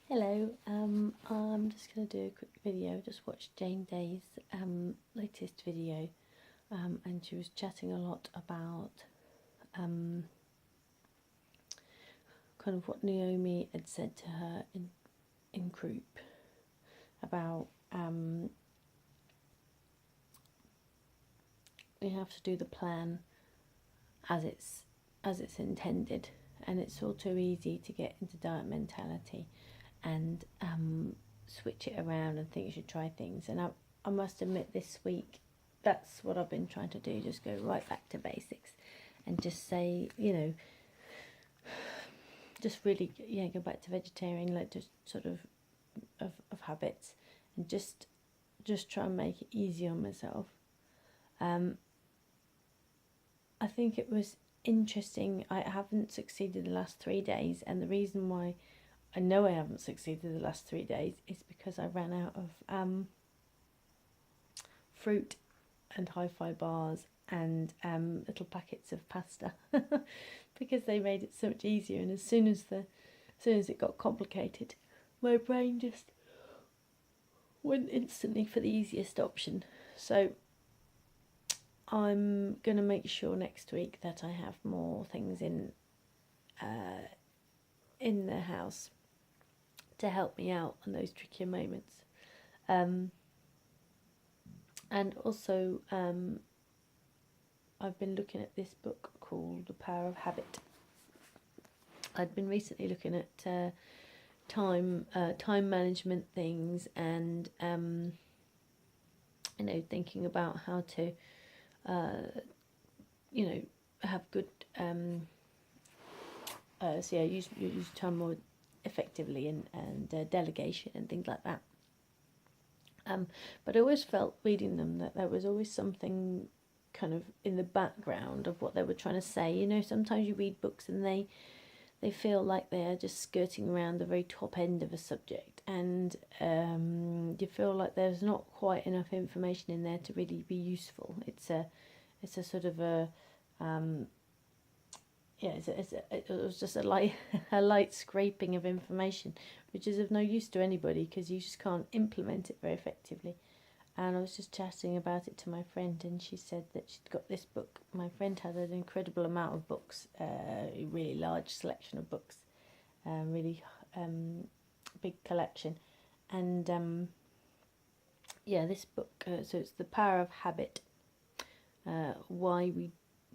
Hello, I'm just going to do a quick video. Just watched Jane Day's latest video, and she was chatting a lot about kind of what Naomi had said to her in group about you have to do the plan as it's intended, and it's all too easy to get into diet mentality and switch it around and think you should try things. And I must admit, this week, that's what I've been trying to do, just go right back to basics and just say, just really, go back to vegetarian, like just sort of habits, and just try and make it easy on myself. I think it was interesting. I haven't succeeded the last 3 days, and the reason why I know I haven't succeeded the last 3 days is because I ran out of fruit and hi-fi bars and little packets of pasta because they made it so much easier. And as soon as it got complicated, my brain just went instantly for the easiest option. So I'm going to make sure next week that I have more things in the house to help me out on those trickier moments. And also I've been looking at this book called The Power of Habit. I'd been recently looking at time management things, and thinking about how to have good use time more effectively, and delegation and things like that. But I always felt reading them that there was always something kind of in the background of what they were trying to say. Sometimes you read books and they feel like they're just skirting around the very top end of a subject, and you feel like there's not quite enough information in there to really be useful. It's a sort of a it was just a light scraping of information, which is of no use to anybody because you just can't implement it very effectively. And I was just chatting about it to my friend, and she said that she'd got this book. My friend had an incredible amount of books, a really large selection of books, really big collection. And this book, so it's The Power of Habit, why we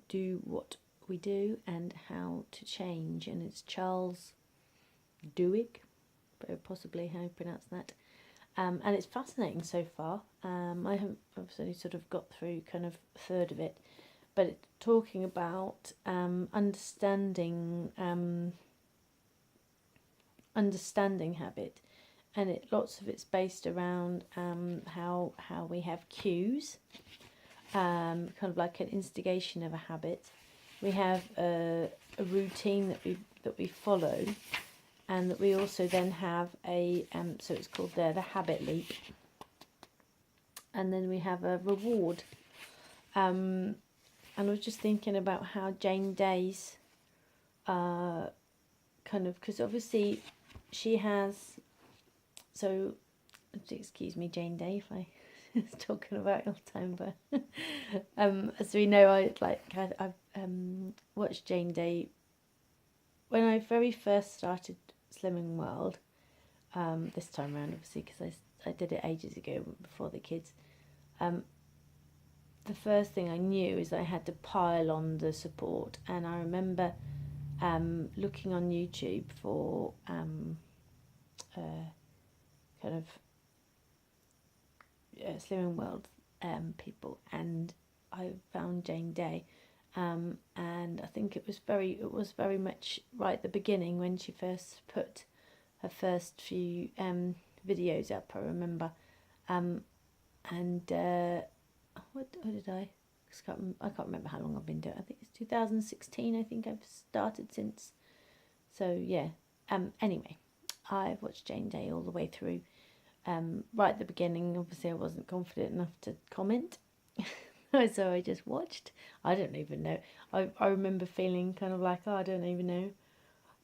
do what we do and how to change. And it's Charles Duhigg, possibly how you pronounce that. And it's fascinating so far. I have obviously sort of got through kind of a third of it, but it's talking about understanding habit, and lots of it's based around how we have cues, kind of like an instigation of a habit. We have a routine that we follow, and that we also then have a so it's called the habit loop, and then we have a reward. And I was just thinking about how Jane Day's kind of, because obviously she has, so excuse me Jane Day if I was talking about all the time, but as we know, I've watched Jane Day when I very first started Slimming World, this time around, obviously, because I did it ages ago before the kids. The first thing I knew is I had to pile on the support, and I remember looking on YouTube for kind of Slimming World people, and I found Jane Day. And I think it was very much right at the beginning when she first put her first few videos up, I remember. What did I can't remember how long I've been doing it. I think it's 2016. I think I've started since. So yeah. Anyway, I've watched Jane Day all the way through. Right at the beginning, obviously I wasn't confident enough to comment. So I just watched. I don't even know. I remember feeling kind of like, I don't even know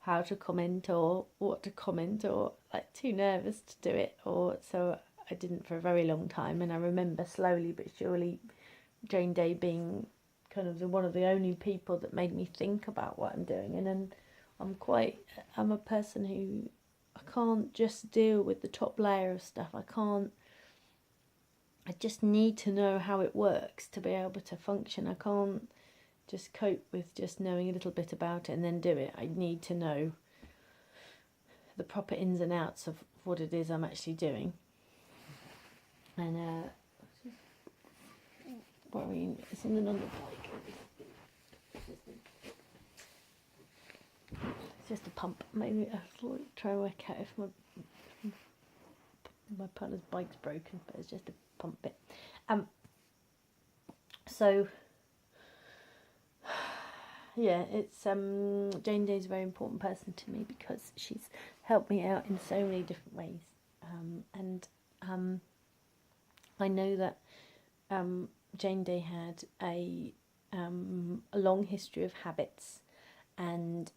how to comment or what to comment, or like too nervous to do it, or so I didn't for a very long time. And I remember slowly but surely Jane Day being kind of one of the only people that made me think about what I'm doing. And then I'm a person who, I can't just deal with the top layer of stuff. I just need to know how it works to be able to function. I can't just cope with just knowing a little bit about it and then do it. I need to know the proper ins and outs of what it is I'm actually doing. And worrying, something on the bike. It's just a pump. Maybe I'll try and work out if my partner's bike's broken, but it's just a pump bit. So yeah, it's Jane Day's a very important person to me because she's helped me out in so many different ways, and I know that Jane Day had a long history of habits, and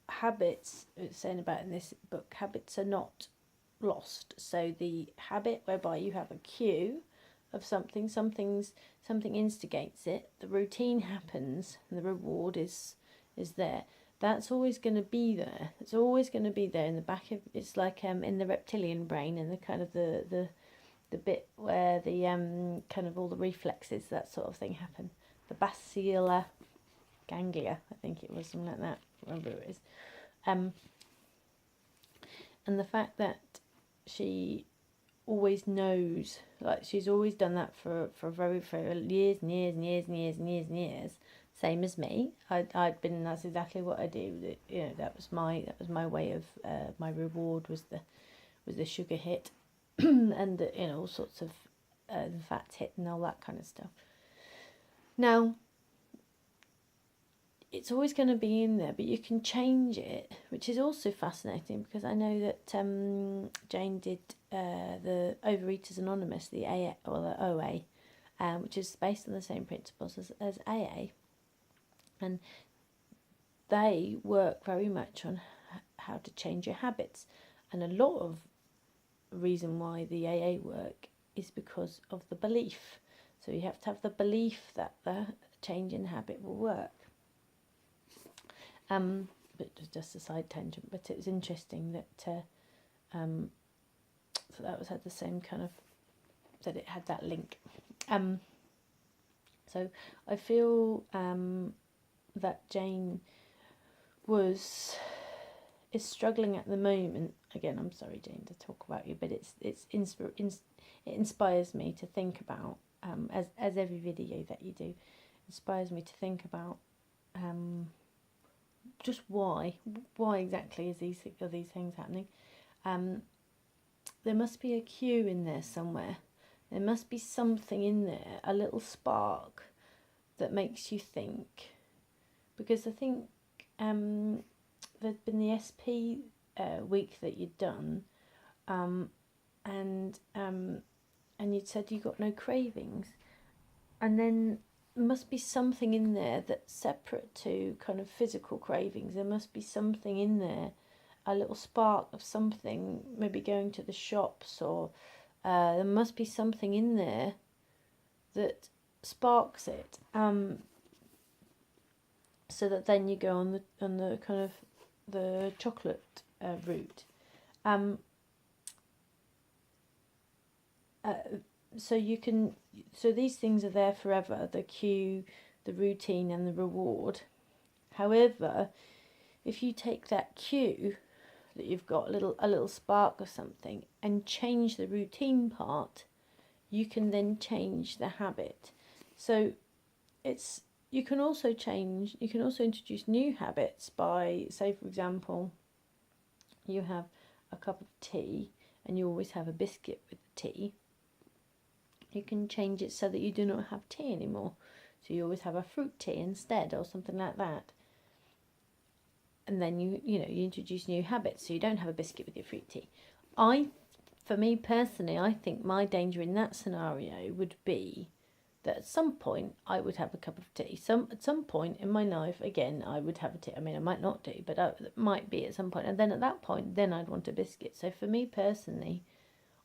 habits, it's saying about in this book, habits are not lost. So the habit whereby you have a cue of something instigates it, the routine happens, and the reward is there. That's always going to be there. It's always going to be there in the back of. It's like in the reptilian brain, and the kind of the bit where the kind of all the reflexes, that sort of thing happen. The basilar ganglia, I think it was, something like that. I remember it is. And the fact that she always knows, like she's always done that for years and years and years and years and years and years. Same as me. I'd been. That's exactly what I do. You know, that was my way of my reward was the sugar hit, and all sorts of the fat hit and all that kind of stuff. Now, it's always going to be in there, but you can change it, which is also fascinating because I know that Jane did the Overeaters Anonymous, the AA or the OA, which is based on the same principles as AA, and they work very much on how to change your habits, and a lot of reason why the AA work is because of the belief. So you have to have the belief that the change in habit will work. But it was just a side tangent, but it was interesting that so that had the same kind of, that it had that link. So I feel that Jane is struggling at the moment. Again, I'm sorry, Jane, to talk about you, but it inspires me to think about, as every video that you do inspires me to think about just why exactly are these things happening. There must be a cue in there somewhere. There must be something in there, a little spark that makes you think. Because I think there's been the SP week that you'd done, and you'd said you got no cravings, and then there must be something in there that's separate to kind of physical cravings. There must be something in there, a little spark of something, maybe going to the shops, or there must be something in there that sparks it, so that then you go on the kind of the chocolate route. So these things are there forever, the cue, the routine and the reward. However, if you take that cue that you've got a little spark of something and change the routine part, you can then change the habit. So you can also introduce new habits by, say for example, you have a cup of tea and you always have a biscuit with the tea. You can change it so that you do not have tea anymore. So you always have a fruit tea instead, or something like that. And then you introduce new habits, so you don't have a biscuit with your fruit tea. For me personally, I think my danger in that scenario would be that at some point I would have a cup of tea. At some point in my life, again, I would have a tea. I mean, I might not do, but it might be at some point. And then at that point, then I'd want a biscuit. So for me personally,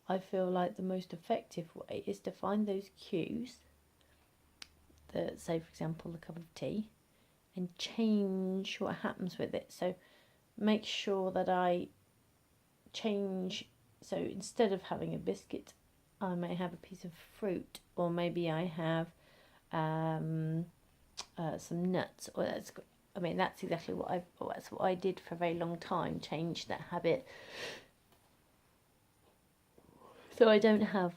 I feel like the most effective way is to find those cues, say, for example, a cup of tea, and change what happens with it. So make sure that I change. So instead of having a biscuit, I may have a piece of fruit, or maybe I have some nuts. Or that's exactly that's what I did for a very long time. Change that habit. So I don't have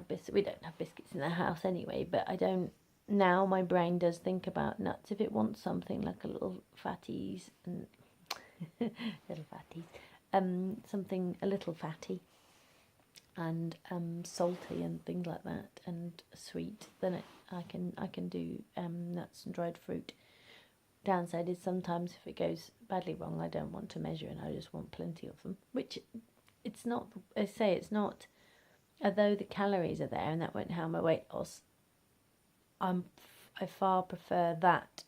biscuits. We don't have biscuits in the house anyway. But I don't now. My brain does think about nuts if it wants something like a little fatties and little fatties, something a little fatty and salty and things like that, and sweet. Then I can do nuts and dried fruit. Downside is sometimes if it goes badly wrong, I don't want to measure and I just want plenty of them. Which it's not. I say it's not. Although the calories are there and that won't help my weight loss, I far prefer that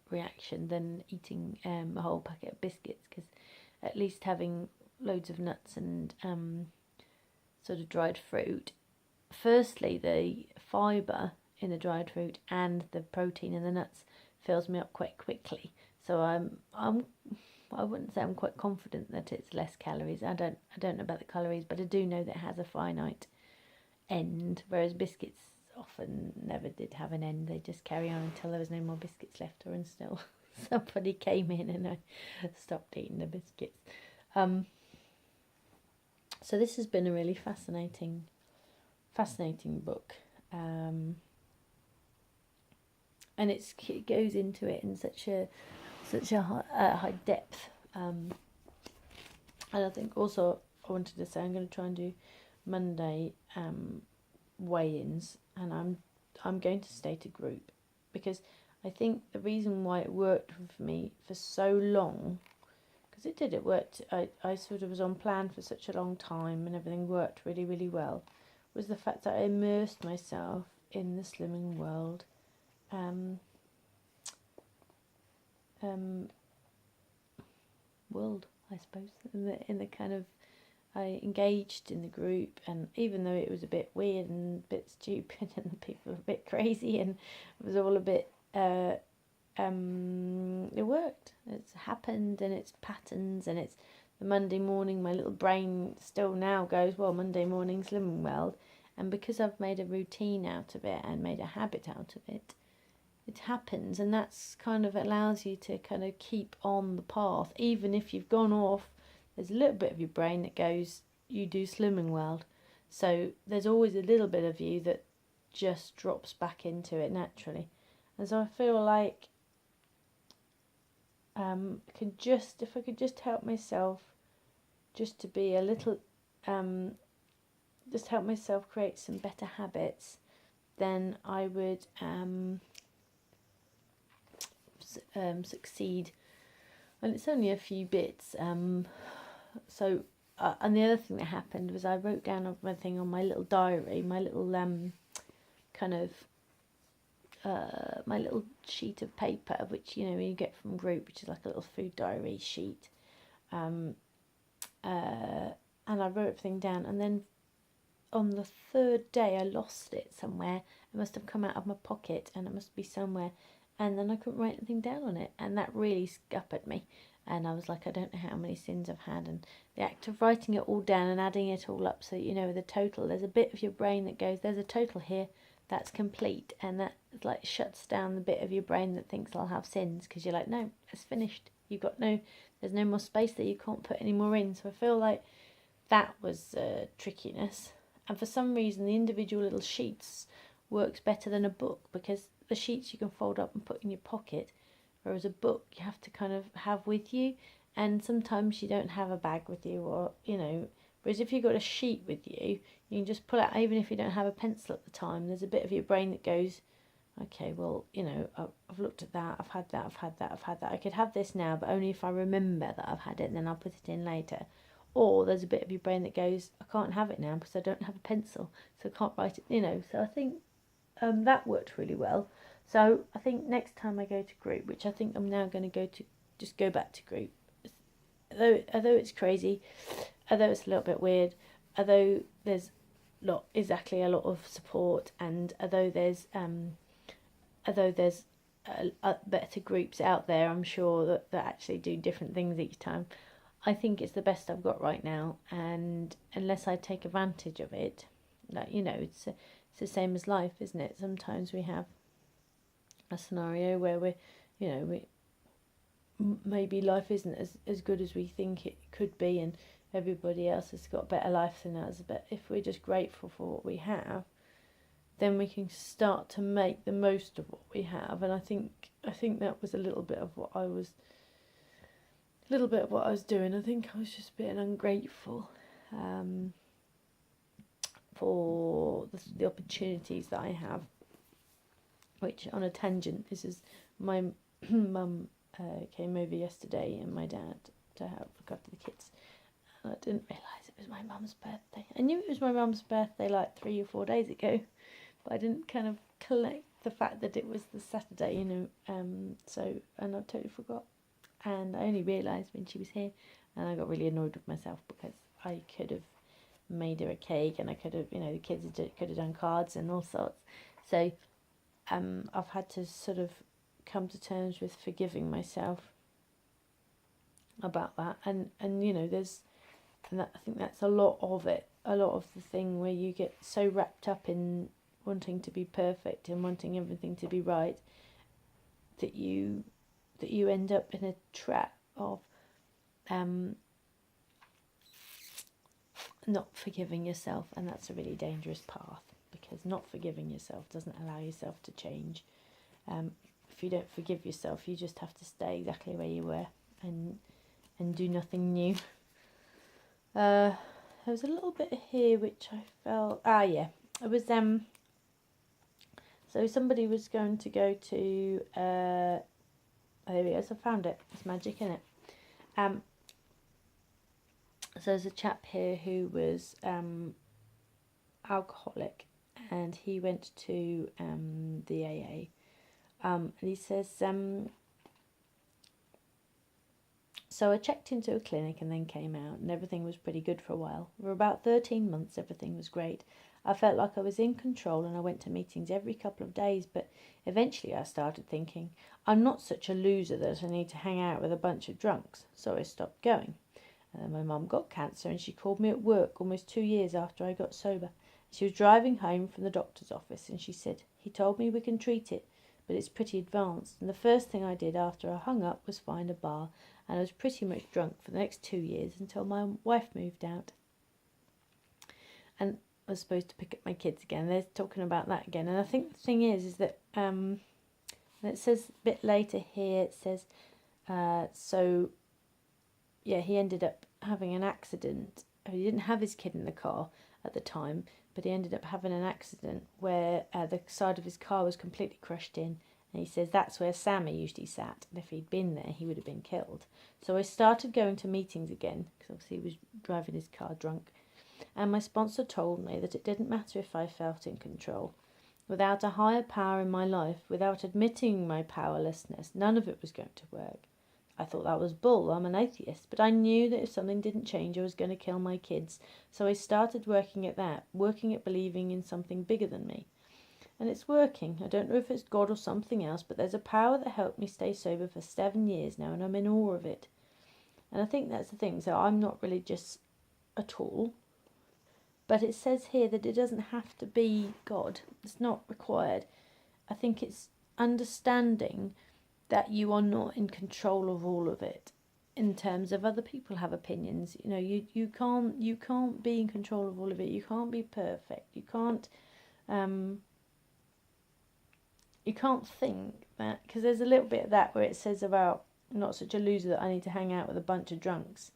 reaction than eating a whole packet of biscuits, because at least having loads of nuts and sort of dried fruit, firstly the fibre in the dried fruit and the protein in the nuts fills me up quite quickly. So I wouldn't say I'm quite confident that it's less calories. I don't know about the calories, but I do know that it has a finite end, whereas biscuits often never did have an end. They just carry on until there was no more biscuits left, or until somebody came in and I stopped eating the biscuits. So this has been a really fascinating book, and it goes into it in such a high depth, and I think also I wanted to say I'm going to try and do Monday weigh-ins, and I'm going to state a group, because I think the reason why it worked for me for so long, because it worked, I sort of was on plan for such a long time and everything worked really, really well, was the fact that I immersed myself in the slimming world. World, I suppose, in the kind of, I engaged in the group, and even though it was a bit weird and a bit stupid and the people were a bit crazy and it was all a bit it worked. It's happened, and it's patterns, and it's the Monday morning. My little brain still now goes, well, Monday morning slimming world, and because I've made a routine out of it and made a habit out of it, it happens, and that's kind of allows you to kind of keep on the path, even if you've gone off. There's a little bit of your brain that goes, you do slimming world, so there's always a little bit of you that just drops back into it naturally. And so I feel like if I could just help myself, just to be a little, just help myself create some better habits, then I would succeed. And it's only a few bits. And the other thing that happened was I wrote down everything on my little diary, my little my little sheet of paper, which you get from group, which is like a little food diary sheet, and I wrote everything down, and then on the third day I lost it somewhere. It must have come out of my pocket, and it must be somewhere, and then I couldn't write anything down on it, and that really scuppered me. And I was like, I don't know how many sins I've had. And the act of writing it all down and adding it all up, so that the total, there's a bit of your brain that goes, there's a total here, that's complete, and that like shuts down the bit of your brain that thinks I'll have sins, because you're like, no, it's finished. There's no more space there, you can't put any more in. So I feel like that was trickiness. And for some reason, the individual little sheets works better than a book, because the sheets you can fold up and put in your pocket, whereas a book you have to kind of have with you, and sometimes you don't have a bag with you, or whereas if you've got a sheet with you, you can just pull out, even if you don't have a pencil at the time, there's a bit of your brain that goes, okay, well, I've looked at that, I've had that, I could have this now, but only if I remember that I've had it, and then I'll put it in later. Or there's a bit of your brain that goes, I can't have it now because I don't have a pencil, so I can't write it, so I think that worked really well. So I think next time I go to group, which I think I'm now going to go back to group, although it's crazy, although it's a little bit weird, although there's a lot of support, and although there's better groups out there, I'm sure that actually do different things each time. I think it's the best I've got right now, and unless I take advantage of it, like, it's the same as life, isn't it? Sometimes we have a scenario where maybe life isn't as good as we think it could be, and everybody else has got a better life than us. But if we're just grateful for what we have, then we can start to make the most of what we have. And I think that was a little bit of what I was doing. I think I was just being ungrateful for the opportunities that I have. Which, on a tangent, this is my mum came over yesterday, and my dad, to help look after the kids. And I didn't realise it was my mum's birthday. I knew it was my mum's birthday like 3 or 4 days ago, but I didn't kind of collect the fact that it was the Saturday, and I totally forgot. And I only realised when she was here, and I got really annoyed with myself because I could have made her a cake, and I could have, the kids could have done cards and all sorts. So I've had to sort of come to terms with forgiving myself about that, and I think that's a lot of it, a lot of the thing where you get so wrapped up in wanting to be perfect and wanting everything to be right that you end up in a trap of not forgiving yourself, and that's a really dangerous path, because not forgiving yourself doesn't allow yourself to change. If you don't forgive yourself, you just have to stay exactly where you were and do nothing new. There was a little bit here which I felt, it was so somebody was going to go to there we go, so I found it. It's magic, isn't it? So there's a chap here who was alcoholic, and he went to the AA, and he says, so I checked into a clinic and then came out, and everything was pretty good for a while. For about 13 months, everything was great. I felt like I was in control, and I went to meetings every couple of days, but eventually I started thinking, I'm not such a loser that I need to hang out with a bunch of drunks, so I stopped going. And then my mum got cancer, and she called me at work almost 2 years after I got sober. She was driving home from the doctor's office, and she said, he told me we can treat it, but it's pretty advanced. And the first thing I did after I hung up was find a bar, and I was pretty much drunk for the next 2 years until my wife moved out. And I was supposed to pick up my kids again. They're talking about that again. And I think the thing is that, and it says a bit later here, it says, he ended up having an accident. He didn't have his kid in the car at the time, but he ended up having an accident where the side of his car was completely crushed in. And he says that's where Sammy usually sat, and if he'd been there, he would have been killed. So I started going to meetings again, because obviously he was driving his car drunk. And my sponsor told me that it didn't matter if I felt in control. Without a higher power in my life, without admitting my powerlessness, none of it was going to work. I thought that was bull. I'm an atheist. But I knew that if something didn't change, I was going to kill my kids. So I started working at believing in something bigger than me. And it's working. I don't know if it's God or something else, but there's a power that helped me stay sober for 7 years now, and I'm in awe of it. And I think that's the thing. So I'm not religious at all. But it says here that it doesn't have to be God. It's not required. I think it's understanding that you are not in control of all of it. In terms of other people have opinions, you can't be in control of all of it. You can't be perfect. You can't think that, because there's a little bit of that where it says about not such a loser that I need to hang out with a bunch of drunks.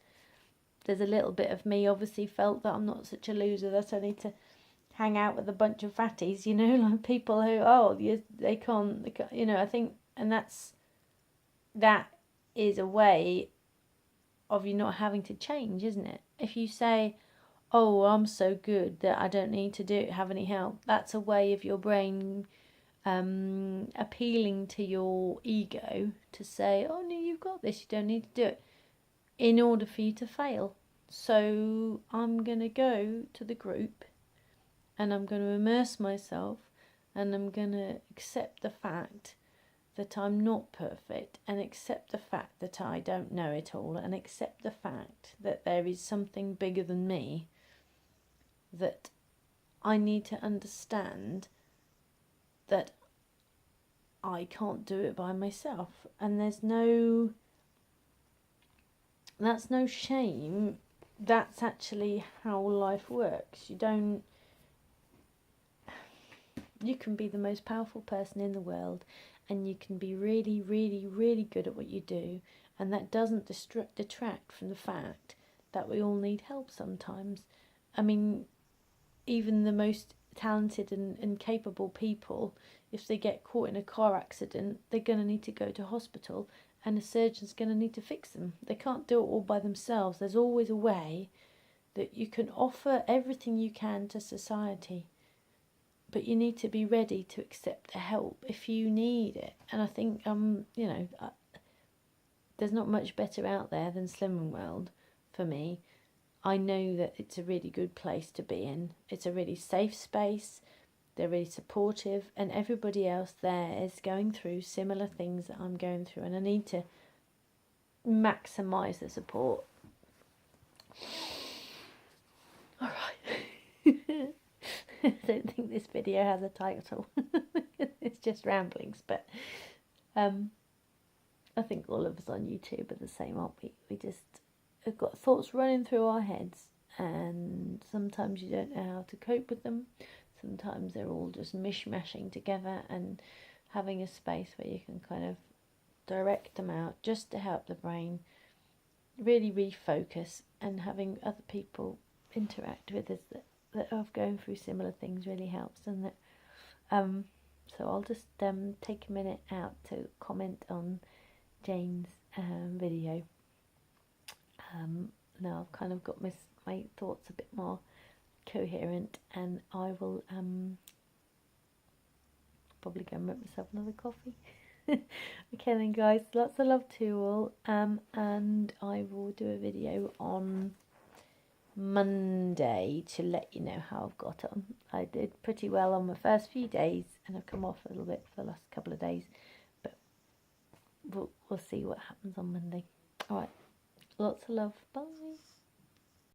There's a little bit of me obviously felt that I'm not such a loser that I need to hang out with a bunch of fatties, like people who, they can't, I think, and that is a way of you not having to change, isn't it? If you say, oh, I'm so good that I don't need to have any help. That's a way of your brain appealing to your ego to say, oh no, you've got this, you don't need to do it, in order for you to fail. So I'm going to go to the group and I'm going to immerse myself and I'm going to accept the fact that I'm not perfect, and accept the fact that I don't know it all, and accept the fact that there is something bigger than me that I need to understand, that I can't do it by myself. And that's no shame. That's actually how life works. You can be the most powerful person in the world, and you can be really, really, really good at what you do, and that doesn't detract from the fact that we all need help sometimes. I mean, even the most talented and capable people, if they get caught in a car accident, they're going to need to go to hospital, and a surgeon's going to need to fix them. They can't do it all by themselves. There's always a way that you can offer everything you can to society, but you need to be ready to accept the help if you need it. And I think, there's not much better out there than Slimming World for me. I know that it's a really good place to be in. It's a really safe space. They're really supportive, and everybody else there is going through similar things that I'm going through, and I need to maximise the support. All right. I don't think this video has a title. It's just ramblings, but I think all of us on YouTube are the same, aren't we? We just have got thoughts running through our heads, and sometimes you don't know how to cope with them. Sometimes they're all just mishmashing together, and having a space where you can kind of direct them out just to help the brain really refocus, and having other people interact with us that are going through similar things really helps, doesn't it? So I'll just take a minute out to comment on Jane's video. Now I've kind of got my thoughts a bit more coherent, and I will probably go and make myself another coffee. Okay then guys, lots of love to you all, and I will do a video on Monday to let you know how I've got on. I did pretty well on my first few days, and I've come off a little bit for the last couple of days, but we'll see what happens on Monday. Alright, lots of love, bye.